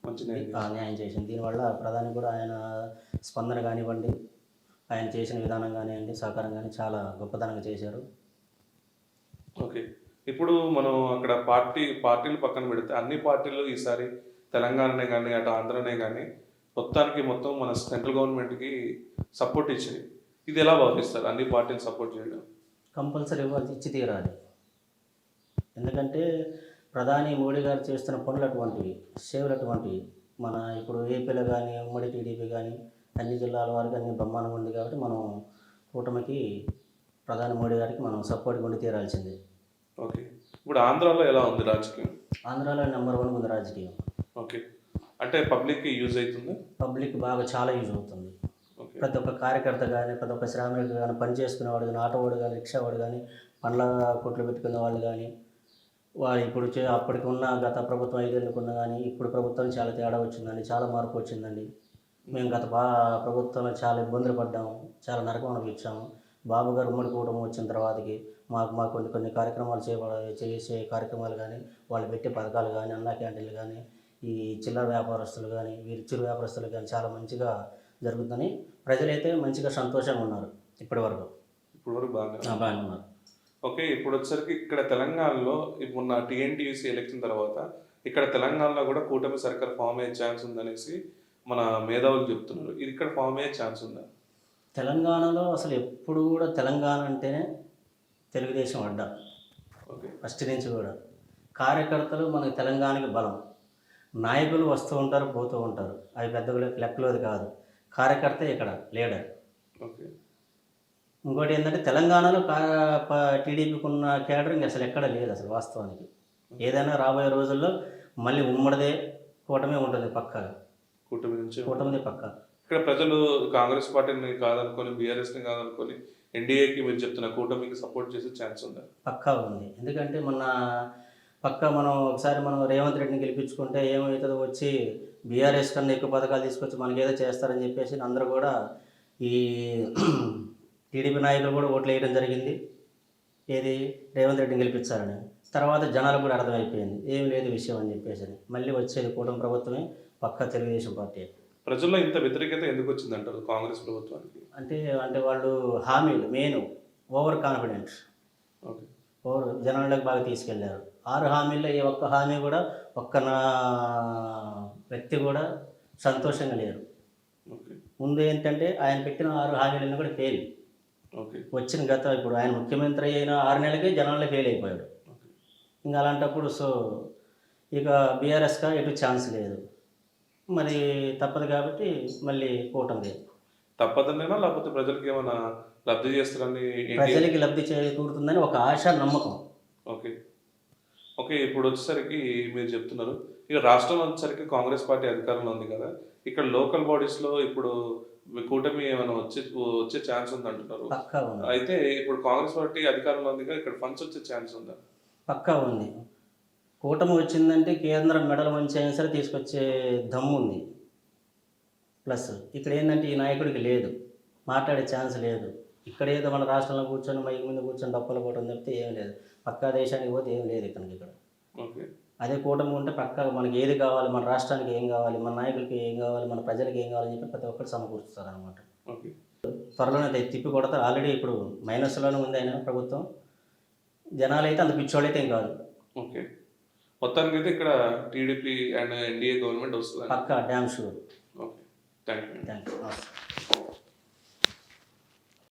మంచి న్యాయం న్యాయం చేసింది. దీనివల్ల ప్రధాని కూడా ఆయన స్పందన కానివ్వండి, ఆయన చేసిన విధానం కానివ్వండి, సహకారం కానీ చాలా గొప్పతనంగా చేశారు. ఓకే. ఇప్పుడు మనం అక్కడ పార్టీలు పక్కన పెడితే అన్ని పార్టీలు ఈసారి తెలంగాణనే కానీ అటు ఆంధ్రనే కానీ మొత్తం మన సెంట్రల్ గవర్నమెంట్కి సపోర్ట్ ఇచ్చింది. ఇది ఎలా భావిస్తారు అన్ని పార్టీలు సపోర్ట్ చేయడం? కంపల్సరీ ఇచ్చి తీరాలి. ఎందుకంటే ప్రధాని మోడీ గారు చేస్తున్న పనులు అటువంటివి, సేవలు అటువంటివి. మన ఇప్పుడు ఏపీలో కానీ ఉమ్మడి టీడీపీ కానీ అన్ని జిల్లాల వారికి అన్ని బ్రహ్మాండంగా ఉంది కాబట్టి మనం కూటమికి ప్రధాని మోడీ గారికి మనం సపోర్ట్గా ఉండి తీరాల్సిందే. ఓకే. ఇప్పుడు ఆంధ్రాలో ఎలా ఉంది రాజకీయం? ఆంధ్రాలో నెంబర్ 1 ఉంది రాజకీయం. ఓకే. అంటే పబ్లిక్కి యూజ్ అవుతుంది? పబ్లిక్ బాగా చాలా యూజ్ అవుతుంది. ఓకే. ప్రతి ఒక్క కార్యకర్త కానీ, ప్రతి ఒక్క శ్రామికుడు కానీ, పని చేసుకునేవాడు కానీ, ఆటోవాడు కానీ, రిక్షావాడు కానీ, పండ్ల కొట్లు పెట్టుకునే వాళ్ళు కానీ, వాళ్ళు ఇప్పుడు అప్పటికి ఉన్న గత ప్రభుత్వం 5 ఏళ్ళకున్న కానీ ఇప్పుడు ప్రభుత్వం చాలా తేడా వచ్చిందండి, చాలా మార్పు వచ్చిందండి. మేము గత ప్రభుత్వంలో చాలా ఇబ్బందులు పడ్డాము, చాలా నరకం అనిపించాము. బాబు గారు ఉమ్మడి కూటమి వచ్చిన తర్వాతకి మాకు కొన్ని కార్యక్రమాలు చేసే కార్యక్రమాలు కానీ, వాళ్ళు పెట్టే పథకాలు కానీ, అన్నా క్యాంటీన్లు కానీ, ఈ చిల్లర వ్యాపారస్తులు కానీ, వీరి చిరు వ్యాపారస్తులు కానీ చాలా మంచిగా జరుగుతుందని ప్రజలైతే మంచిగా సంతోషంగా ఉన్నారు ఇప్పటి వరకు బాగానే ఉన్నారు. ఓకే. ఇప్పుడు వచ్చేసరికి ఇక్కడ తెలంగాణలో మొన్న టీఎన్టీయూసీ ఎలక్షన్ తర్వాత ఇక్కడ తెలంగాణలో కూడా కూటమి సర్కార్ ఫామ్ అయ్యే ఛాన్స్ ఉందనేసి మన మేధావులు చెప్తున్నారు. ఇది ఇక్కడ ఫామ్ అయ్యే ఛాన్స్ ఉందా? తెలంగాణలో అసలు ఎప్పుడు కూడా తెలంగాణ అంటేనే తెలుగుదేశం అడ్డా. ఓకే. ఫస్ట్ నుంచి కూడా కార్యకర్తలు మనకి తెలంగాణకి బలం. నాయకులు వస్తూ ఉంటారు, పోతూ ఉంటారు, అవి పెద్దగా లెక్కలోది కాదు. కార్యకర్త ఇక్కడ లీడర్. ఓకే. ఇంకోటి ఏంటంటే తెలంగాణలో టీడీపీకి ఉన్న కేడరింగ్ అసలు ఎక్కడ లేదు అసలు వాస్తవానికి. ఏదైనా రాబోయే రోజుల్లో మళ్ళీ ఉమ్మడిదే కూటమి ఉంటుంది పక్కాగా. కూటమిది పక్కా. ఇక్కడ ప్రజలు కాంగ్రెస్ పార్టీని కాదనుకొని, బీఆర్ఎస్ని కాదనుకొని ఎన్డీఏకి మీరు చెప్తున్న కూటమికి సపోర్ట్ చేసే ఛాన్స్ ఉందా? పక్కా ఉంది. ఎందుకంటే మనం ఒకసారి రేవంత్ రెడ్డిని గెలిపించుకుంటే ఏమవుతుందో వచ్చి బీఆర్ఎస్ కన్నా ఎక్కువ పథకాలు తీసుకొచ్చి మనకేదో చేస్తారని చెప్పేసి అందరూ కూడా ఈ టీడీపీ నాయకులు కూడా ఓట్లు వేయడం జరిగింది. ఏది రేవంత్ రెడ్డిని గెలిపించాలని. తర్వాత జనాలకు కూడా అర్థమైపోయింది ఏం లేదు విషయం అని చెప్పేసి. మళ్ళీ వచ్చేది కూటమి ప్రభుత్వమే, పక్కా తెలుగుదేశం పార్టీ. ప్రజల్లో ఇంత వ్యతిరేకత ఎందుకు వచ్చిందంటారు కాంగ్రెస్ ప్రభుత్వానికి? అంటే వాళ్ళు హామీలు మెయిన్ ఓవర్ కాన్ఫిడెన్స్, జనాలకు బాగా తీసుకెళ్లారు. 6 హామీల్లో ఏ ఒక్క హామీ కూడా నా వ్యక్తి కూడా సంతోషంగా లేరు. ముందు ఏంటంటే ఆయన పెట్టిన 6 హామీలన్నీ కూడా ఫెయిల్. వచ్చిన ఇప్పుడు ఆయన ముఖ్యమంత్రి అయిన 6 నెలలకే జనాల్లో ఫెయిల్ అయిపోయాడు. ఇంకా అలాంటప్పుడు ఇక బీఆర్ఎస్గా ఎటు ఛాన్స్ లేదు. మరి తప్పదు కాబట్టి మళ్ళీ కూటమి. తప్పదనేనా లేకపోతే ప్రజలకి ఏమైనా లబ్ధి చేస్తారని? ప్రజలకి లబ్ధి చేకూరుతుందని ఒక ఆశ, నమ్మకం. ఓకే. ఇప్పుడు వచ్చేసరికి మీరు చెప్తున్నారు ఇక రాష్ట్రం వచ్చేసరికి కాంగ్రెస్ పార్టీ అధికారంలో ఉంది కదా, ఇక్కడ లోకల్ బాడీస్లో ఇప్పుడు కూటమి ఏమైనా వచ్చే ఛాన్స్ ఉంది అంటున్నారు. అయితే ఇప్పుడు కాంగ్రెస్ పార్టీ అధికారంలో ఉంది కదా, ఇక్కడ ఫండ్స్ వచ్చే ఛాన్స్ ఉందా? పక్కా ఉంది. కూటమి వచ్చిందంటే కేంద్రం మెడల్ మంచి అయినా సరే తీసుకొచ్చే దమ్ము ఉంది. ప్లస్ ఇక్కడ ఏంటంటే ఈ నాయకుడికి లేదు, మాట్లాడే ఛాన్స్ లేదు. ఇక్కడ ఏదో మన రాష్ట్రంలో కూర్చొని మైక్ మీద కూర్చొని డప్పలు కొట్టడం తప్పితే ఏం లేదు. పక్కా దేశానికి పోతే ఏం లేదు ఇక్కడ. అదే కూటమి ఉంటే పక్కా మనకి ఏది కావాలి, మన రాష్ట్రానికి ఏం కావాలి, మన నాయకులకి ఏం కావాలి, మన ప్రజలకి ఏం కావాలని చెప్పి ప్రతి ఒక్కరు సమకూరుస్తారు అనమాట. త్వరలోనే తిప్పి కొడతారు. ఆల్రెడీ ఇప్పుడు మైనస్లోనే ఉంది ఆయన ప్రభుత్వం. జనాలు అయితే అంత పిచ్చోళ్ళైతే ఏం కాదు. ఓకే. మొత్తానికి అయితే ఇక్కడ టీడీపీ అండ్ ఎన్డీఏ గవర్నమెంట్ వస్తుంది పక్కా, damn sure. Okay. Thank you.